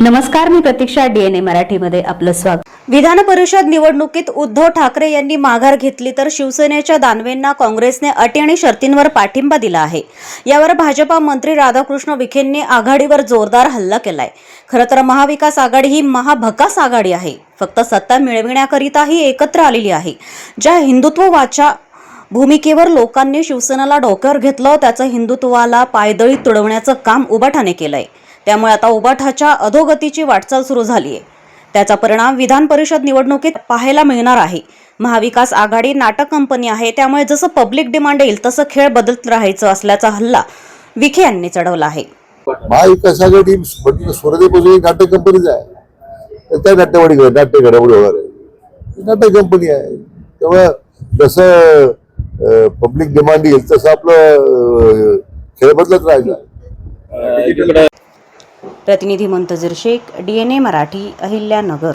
नमस्कार, मी प्रतीक्षा. DNA मराठीमध्ये आपलं स्वागत. विधान परिषद निवडणुकीत उद्धव ठाकरे यांनी माघार घेतली तर शिवसेनेच्या दानवेंना काँग्रेसने अटी आणि शर्तींवर पाठिंबा दिला आहे. यावर भाजपा मंत्री राधाकृष्ण विखेंनी आघाडीवर जोरदार हल्ला केलाय. खरं तर महाविकास आघाडी ही महाभकास आघाडी आहे. फक्त सत्ता मिळविण्याकरिता ही एकत्र आलेली आहे. ज्या हिंदुत्ववाच्या भूमिकेवर लोकांनी शिवसेनेला डोक्यावर घेतलं त्याचं हिंदुत्वाला पायदळी तुडवण्याचं काम उबाठाने केलंय. त्यामुळे आता उबाठाच्या अधोगतीची वाटचाल सुरू झाली आहे. त्याचा परिणाम विधान परिषद निवडणुकीत पाहायला मिळणार आहे. महाविकास आघाडी नाटक कंपनी आहे, त्यामुळे जसं पब्लिक डिमांड येईल तसं खेळ बदलत राहायचं असल्याचा हल्ला विखे यांनी चढवला आहे. महाविकास आघाडी स्वराज्यापासून नाटक कंपनीच आहे. त्या नाट्य घडामोडी होणार आहे. नाटक कंपनी आहे, तेव्हा जसं पब्लिक डिमांड येईल तसं आपलं खेळ बदलत राहायचं. प्रतिनिधी मुंतजीर शेख, DNA मराठी, अहिल्यानगर.